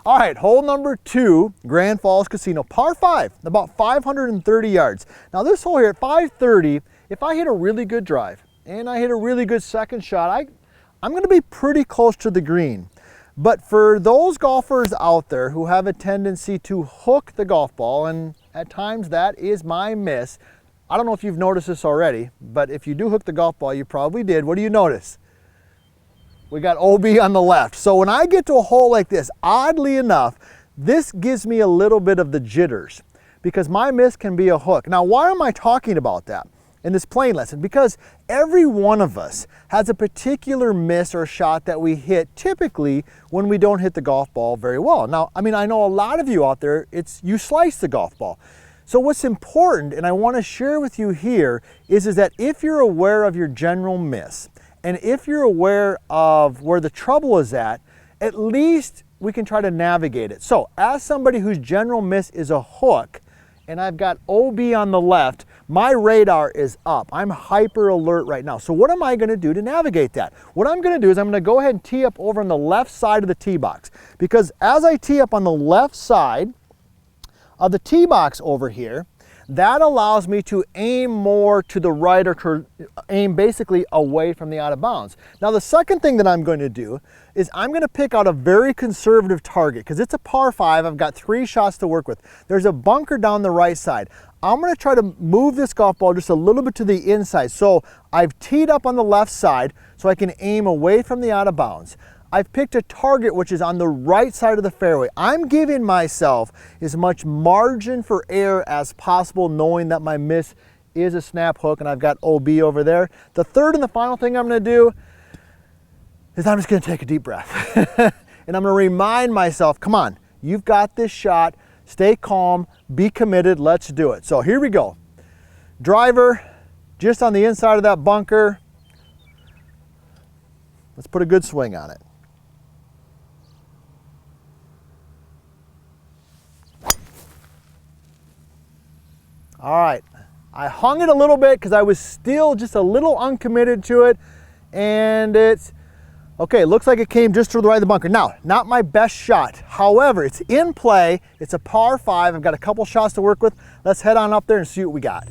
All right, hole number 2, Grand Falls Casino, par 5, about 530 yards. Now this hole here at 530, if I hit a really good drive and I hit a really good second shot, I'm gonna be pretty close to the green. But for those golfers out there who have a tendency to hook the golf ball, and at times that is my miss, I don't know if you've noticed this already, but if you do hook the golf ball, you probably did. What do you notice? We got OB on the left. So when I get to a hole like this, oddly enough, this gives me a little bit of the jitters because my miss can be a hook. Now, why am I talking about that in this playing lesson? Because every one of us has a particular miss or shot that we hit typically when we don't hit the golf ball very well. Now, I mean, I know a lot of you out there, you slice the golf ball. So what's important, and I want to share with you here, is that if you're aware of your general miss, and if you're aware of where the trouble is at least we can try to navigate it. So as somebody whose general miss is a hook, and I've got OB on the left, my radar is up. I'm hyper alert right now. So what am I gonna do to navigate that? What I'm gonna do is I'm gonna go ahead and tee up over on the left side of the tee box. Because as I tee up on the left side of the tee box over here, that allows me to aim more to the right, or aim basically away from the out of bounds. Now the second thing that I'm going to do is I'm going to pick out a very conservative target because it's a par 5. I've got 3 shots to work with. There's a bunker down the right side. I'm going to try to move this golf ball just a little bit to the inside. So I've teed up on the left side so I can aim away from the out of bounds. I've picked a target which is on the right side of the fairway. I'm giving myself as much margin for error as possible, knowing that my miss is a snap hook and I've got OB over there. The third and the final thing I'm gonna do is I'm just gonna take a deep breath. And I'm gonna remind myself, come on, you've got this shot, stay calm, be committed, let's do it. So here we go. Driver, just on the inside of that bunker. Let's put a good swing on it. All right, I hung it a little bit because I was still just a little uncommitted to it, and it's, okay, looks like it came just to the right of the bunker. Now, not my best shot. However, it's in play, it's a par 5, I've got a couple shots to work with. Let's head on up there and see what we got.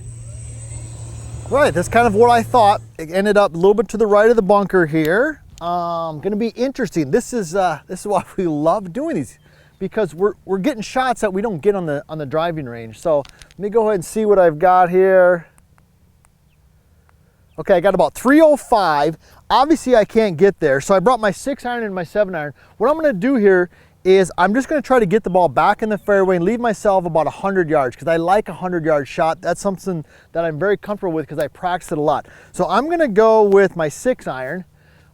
All right, that's kind of what I thought. It ended up a little bit to the right of the bunker here. Gonna be interesting. This is why we love doing these, because we're getting shots that we don't get on the driving range. So let me go ahead and see what I've got here. Okay, I got about 305. Obviously I can't get there, so I brought my 6-iron and my 7-iron. What I'm gonna do here is I'm just gonna try to get the ball back in the fairway and leave myself about 100 yards, because I like a 100-yard shot. That's something that I'm very comfortable with because I practice it a lot. So I'm gonna go with my 6-iron.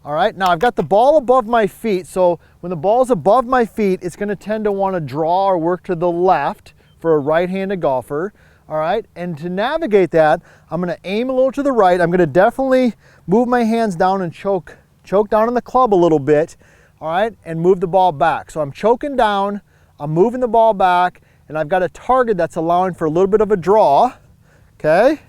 All right, now I've got the ball above my feet, so when the ball's above my feet, it's gonna tend to wanna draw or work to the left for a right-handed golfer, all right? And to navigate that, I'm gonna aim a little to the right. I'm gonna definitely move my hands down and choke down on the club a little bit, all right? And move the ball back. So I'm choking down, I'm moving the ball back, and I've got a target that's allowing for a little bit of a draw, okay?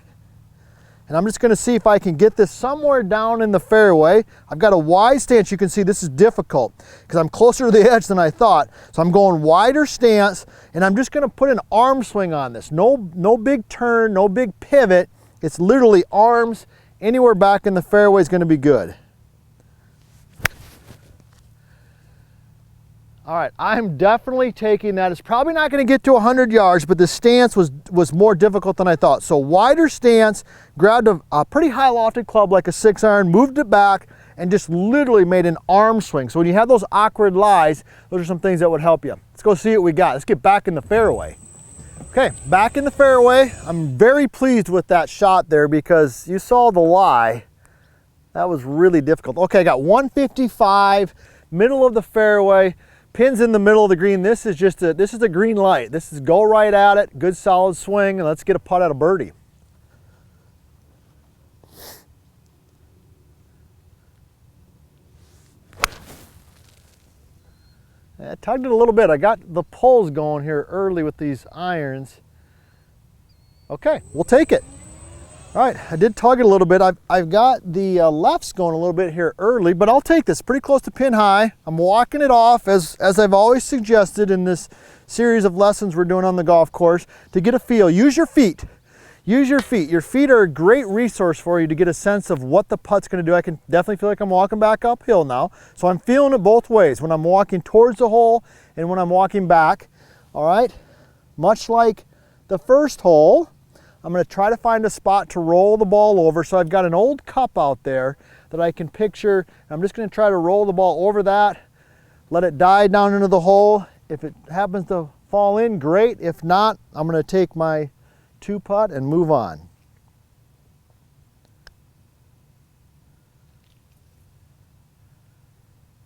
And I'm just gonna see if I can get this somewhere down in the fairway. I've got a wide stance. You can see this is difficult because I'm closer to the edge than I thought. So I'm going wider stance, and I'm just gonna put an arm swing on this. No big turn, no big pivot. It's literally arms. Anywhere back in the fairway is gonna be good. All right, I'm definitely taking that. It's probably not gonna get to 100 yards, but the stance was more difficult than I thought. So wider stance, grabbed a pretty high lofted club like a 6-iron, moved it back, and just literally made an arm swing. So when you have those awkward lies, those are some things that would help you. Let's go see what we got. Let's get back in the fairway. Okay, back in the fairway. I'm very pleased with that shot there because you saw the lie. That was really difficult. Okay, I got 155, middle of the fairway. Pins in the middle of the green. This is a green light. This is go right at it, good solid swing, and let's get a putt at a birdie. I tugged it a little bit. I got the pulls going here early with these irons. Okay, we'll take it. All right, I did tug it a little bit. I've got the lefts going a little bit here early, but I'll take this pretty close to pin high. I'm walking it off as I've always suggested in this series of lessons we're doing on the golf course to get a feel. Use your feet. Use your feet. Your feet are a great resource for you to get a sense of what the putt's going to do. I can definitely feel like I'm walking back uphill now. So I'm feeling it both ways, when I'm walking towards the hole and when I'm walking back. All right, much like the first hole, I'm going to try to find a spot to roll the ball over. So I've got an old cup out there that I can picture. I'm just going to try to roll the ball over that, let it die down into the hole. If it happens to fall in, great. If not, I'm going to take my 2-putt and move on.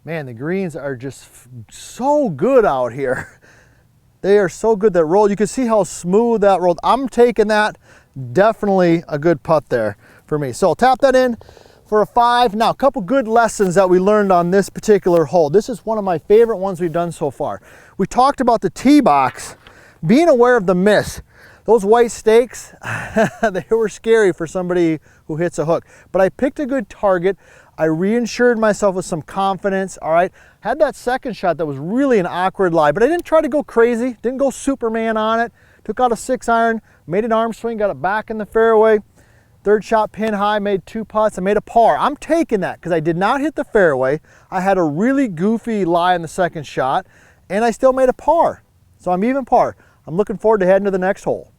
Man, the greens are just so good out here. They are so good that roll. You can see how smooth that rolled. I'm taking that. Definitely a good putt there for me. So I'll tap that in for a 5. Now, a couple good lessons that we learned on this particular hole. This is one of my favorite ones we've done so far. We talked about the tee box, being aware of the miss. Those white stakes, they were scary for somebody who hits a hook. But I picked a good target. I reinsured myself with some confidence, all right? Had that second shot that was really an awkward lie, but I didn't try to go crazy, didn't go Superman on it. Took out a 6-iron, made an arm swing, got it back in the fairway. Third shot pin high, made 2 putts, I made a par. I'm taking that because I did not hit the fairway. I had a really goofy lie in the second shot, and I still made a par. So I'm even par. I'm looking forward to heading to the next hole.